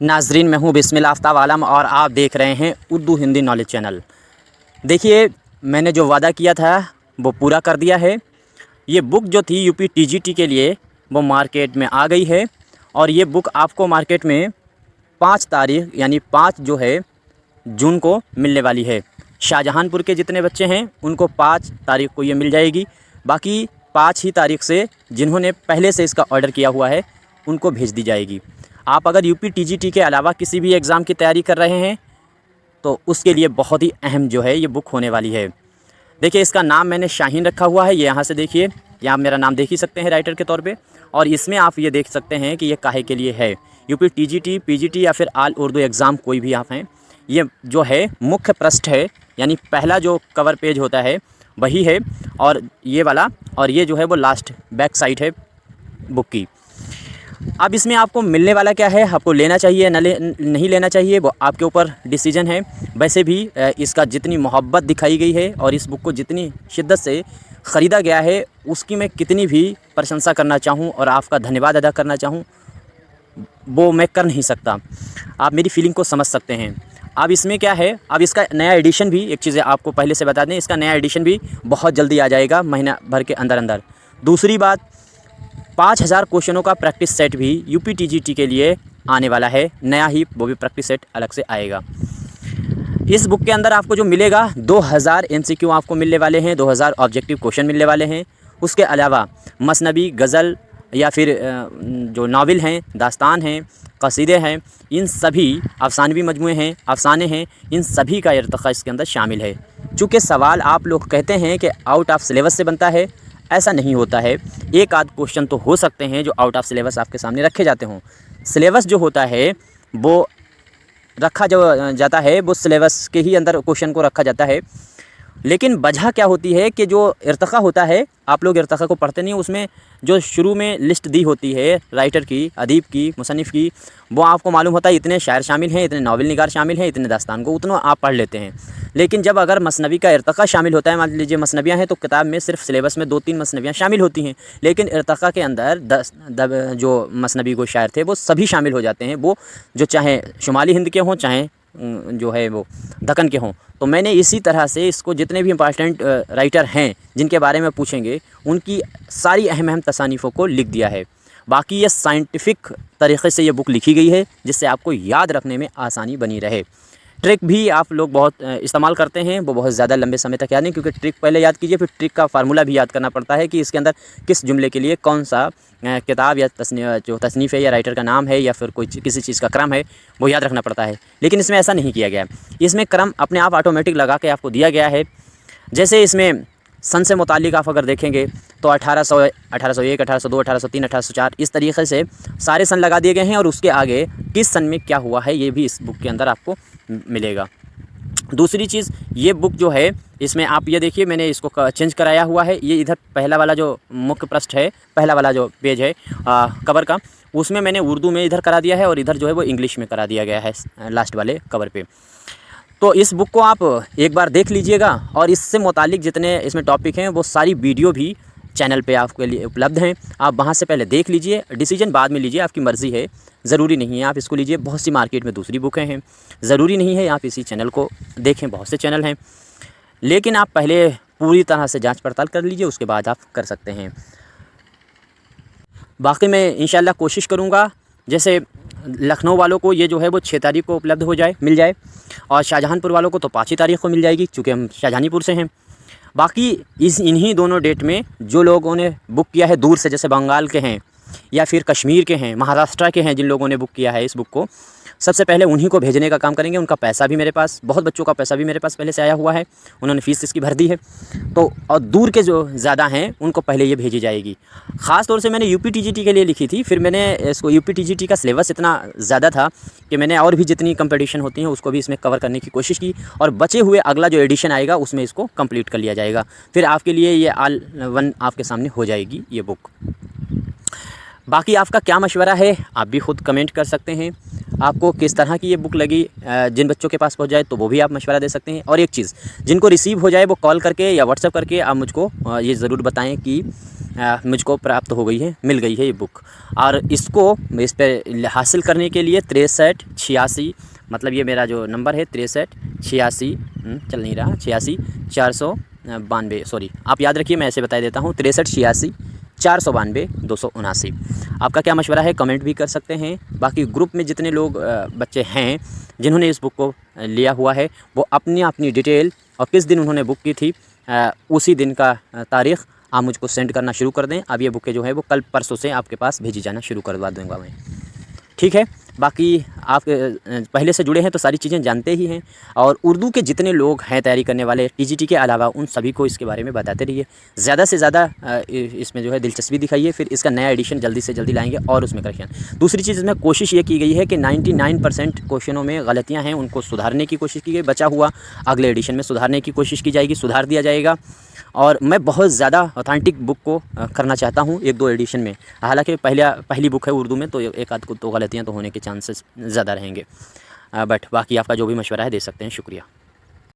नाजरीन, मैं हूँ बिस्मिल्लाह आफ्ताब आलम और आप देख रहे हैं उर्दू हिंदी नॉलेज चैनल। देखिए, मैंने जो वादा किया था वो पूरा कर दिया है। ये बुक जो थी यूपी टीजीटी के लिए वो मार्केट में आ गई है और ये बुक आपको मार्केट में 5 तारीख यानी 5 जो है जून को मिलने वाली है। शाहजहांपुर के जितने बच्चे हैं उनको 5 तारीख को ये मिल जाएगी। बाकी 5 ही तारीख से जिन्होंने पहले से इसका ऑर्डर किया हुआ है उनको भेज दी जाएगी। आप अगर यूपी टीजीटी के अलावा किसी भी एग्ज़ाम की तैयारी कर रहे हैं तो उसके लिए बहुत ही अहम जो है ये बुक होने वाली है। देखिए, इसका नाम मैंने शाहीन रखा हुआ है। ये यहाँ से देखिए, यहाँ मेरा नाम देख ही सकते हैं राइटर के तौर पे। और इसमें आप ये देख सकते हैं कि ये काहे के लिए है। यूपी टीजीटी, पीजीटी या फिर आल उर्दू एग्ज़ाम कोई भी आप हैं, ये जो है मुख्य पृष्ठ है, यानी पहला जो कवर पेज होता है वही है और ये वाला, और ये जो है वो लास्ट बैक साइड है बुक की। अब इसमें आपको मिलने वाला क्या है, आपको लेना चाहिए नहीं लेना चाहिए, वो आपके ऊपर डिसीजन है। वैसे भी इसका जितनी मोहब्बत दिखाई गई है और इस बुक को जितनी शिद्दत से ख़रीदा गया है उसकी मैं कितनी भी प्रशंसा करना चाहूँ और आपका धन्यवाद अदा करना चाहूँ वो मैं कर नहीं सकता। आप मेरी फीलिंग को समझ सकते हैं। अब इसमें क्या है, अब इसका नया एडिशन भी, एक चीज़ आपको पहले से बता दें, इसका नया एडिशन भी बहुत जल्दी आ जाएगा, महीना भर के अंदर अंदर। दूसरी बात, 5000 क्वेश्चनों का प्रैक्टिस सेट भी यूपी टीजीटी के लिए आने वाला है, नया ही, वो भी प्रैक्टिस सेट अलग से आएगा। इस बुक के अंदर आपको जो मिलेगा 2000 एमसीक्यू आपको मिलने वाले हैं, 2000 ऑब्जेक्टिव क्वेश्चन मिलने वाले हैं। उसके अलावा मसनबी, गज़ल या फिर जो नावल हैं, दास्तान हैं, कसीदे हैं, इन सभी अफसानवी मजमूए हैं, अफसाने हैं, इन सभी का इर्तिक़ा इसके अंदर शामिल है। चूँकि सवाल आप लोग कहते हैं कि आउट ऑफ सिलेबस से बनता है, ऐसा नहीं होता है। एक आध क्वेश्चन तो हो सकते हैं जो आउट ऑफ सिलेबस आपके सामने रखे जाते हों। सिलेबस जो होता है वो रखा जो जाता है, वो सिलेबस के ही अंदर क्वेश्चन को रखा जाता है। लेकिन वजह क्या होती है कि जो इर्तिक़ा होता है, आप लोग इर्तिक़ा को पढ़ते नहीं, उसमें जो शुरू में लिस्ट दी होती है राइटर की, अदीब की, मुसन्निफ़ की, वो आपको मालूम होता है इतने शायर शामिल हैं, इतने नावल निगार शामिल हैं, इतने दास्तान को, उतना आप पढ़ लेते हैं। लेकिन जब अगर मसनवी का इर्तिक़ा शामिल होता है, मान लीजिए मसनवियाँ हैं तो किताब में सिर्फ सिलेबस में 2-3 मसनवियाँ शामिल होती हैं, लेकिन इर्तिक़ा के अंदर 10 जो मसनवी को शायर थे वो सभी शामिल हो जाते हैं, वो जो चाहे शुमाली हिंद के हों, चाहे जो है वो दक्कन के हों। तो मैंने इसी तरह से इसको जितने भी इम्पॉर्टेंट राइटर हैं जिनके बारे में पूछेंगे उनकी सारी अहम तसानीफ़ों को लिख दिया है। बाकी ये साइंटिफिक तरीक़े से ये बुक लिखी गई है जिससे आपको याद रखने में आसानी बनी रहे। ट्रिक भी आप लोग बहुत इस्तेमाल करते हैं, वो बहुत ज़्यादा लंबे समय तक याद नहीं, क्योंकि ट्रिक पहले याद कीजिए, फिर ट्रिक का फार्मूला भी याद करना पड़ता है कि इसके अंदर किस जुमले के लिए कौन सा किताब या जो तसनीफ़ है या राइटर का नाम है या फिर कोई किसी चीज़ का क्रम है वो याद रखना पड़ता है। लेकिन इसमें ऐसा नहीं किया गया है। इसमें क्रम अपने आप ऑटोमेटिक लगा के आपको दिया गया है। जैसे इसमें सन से मुतालिक आप अगर देखेंगे तो 1800, 1801, 1802, 1803, 1804 इस तरीक़े से सारे सन लगा दिए गए हैं और उसके आगे किस सन में क्या हुआ है ये भी इस बुक के अंदर आपको मिलेगा। दूसरी चीज़, ये बुक जो है इसमें आप ये देखिए, मैंने इसको चेंज कराया हुआ है। ये इधर पहला वाला जो मुख्य पृष्ठ है, पहला वाला जो पेज है कवर का, उसमें मैंने उर्दू में इधर करा दिया है और इधर जो है वो इंग्लिश में करा दिया गया है लास्ट वाले कवर पे। तो इस बुक को आप एक बार देख लीजिएगा और इससे मुतालिक जितने इसमें टॉपिक हैं वो सारी वीडियो भी चैनल पे आपके लिए उपलब्ध हैं। आप वहाँ से पहले देख लीजिए, डिसीजन बाद में लीजिए, आपकी मर्ज़ी है। ज़रूरी नहीं है आप इसको लीजिए, बहुत सी मार्केट में दूसरी बुकें हैं, ज़रूरी नहीं है आप इसी चैनल को देखें, बहुत से चैनल हैं। लेकिन आप पहले पूरी तरह से जांच पड़ताल कर लीजिए, उसके बाद आप कर सकते हैं। बाकी मैं इंशाल्लाह कोशिश करूँगा जैसे लखनऊ वालों को ये जो है वो 6 तारीख को उपलब्ध हो जाए, मिल जाए, और शाहजहांपुर वालों को तो 5 ही तारीख को मिल जाएगी चूँकि हम शाहजहानीपुर से हैं। बाकी इन्हीं दोनों डेट में जो लोगों ने बुक किया है दूर से, जैसे बंगाल के हैं या फिर कश्मीर के हैं, महाराष्ट्र के हैं, जिन लोगों ने बुक किया है इस बुक को, सबसे पहले उन्हीं को भेजने का काम करेंगे। उनका पैसा भी मेरे पास, बहुत बच्चों का पैसा भी मेरे पास पहले से आया हुआ है, उन्होंने फ़ीस इसकी भर दी है। तो और दूर के जो ज़्यादा हैं उनको पहले ये भेजी जाएगी। ख़ास तौर से मैंने यूपी टीजीटी के लिए लिखी थी, फिर मैंने इसको यूपी टीजीटी का सिलेबस इतना ज़्यादा था कि मैंने और भी जितनी कंपटीशन होती हैं उसको भी इसमें कवर करने की कोशिश की, और बचे हुए अगला जो एडिशन आएगा उसमें इसको कंप्लीट कर लिया जाएगा। फिर आपके लिए ये ऑल वन आपके सामने हो जाएगी ये बुक। बाकी आपका क्या मशवरा है आप भी ख़ुद कमेंट कर सकते हैं। आपको किस तरह की ये बुक लगी, जिन बच्चों के पास पहुंच जाए तो वो भी आप मशवरा दे सकते हैं। और एक चीज़, जिनको रिसीव हो जाए वो कॉल करके या व्हाट्सएप करके आप मुझको ये ज़रूर बताएं कि मुझको प्राप्त हो गई है, मिल गई है ये बुक। और इसको इस पर हासिल करने के लिए 6386, मतलब ये मेरा जो नंबर है 6386, चल नहीं रहा, 86 492, सॉरी आप याद रखिए, मैं ऐसे बता देता हूँ, 6386 492 279। आपका क्या मशवरा है, कमेंट भी कर सकते हैं। बाकी ग्रुप में जितने लोग बच्चे हैं जिन्होंने इस बुक को लिया हुआ है, वो अपनी अपनी डिटेल और किस दिन उन्होंने बुक की थी उसी दिन का तारीख़ आप मुझको सेंड करना शुरू कर दें। अब ये बुकें जो है वो कल परसों से आपके पास भेजी जाना शुरू करवा दूँगा मैं, ठीक है। बाकी आप पहले से जुड़े हैं तो सारी चीज़ें जानते ही हैं, और उर्दू के जितने लोग हैं तैयारी करने वाले टीजीटी के अलावा, उन सभी को इसके बारे में बताते रहिए। ज़्यादा से ज़्यादा इसमें जो है दिलचस्पी दिखाइए, फिर इसका नया एडिशन जल्दी से जल्दी लाएंगे और उसमें करेक्शन। दूसरी चीज़ इसमें कोशिश ये की गई है कि 99% क्वेश्चनों में गलतियाँ हैं, उनको सुधारने की कोशिश की गई। बचा हुआ अगले एडिशन में सुधारने की कोशिश की जाएगी, सुधार दिया जाएगा। और मैं बहुत ज़्यादा ऑथेंटिक बुक को करना चाहता हूँ 1-2 एडिशन में। हालांकि पहली बुक है उर्दू में, तो एक आध को तो गलतियाँ तो होने के चांसेस ज़्यादा रहेंगे, बट बाकी आपका जो भी मशवरा है दे सकते हैं। शुक्रिया।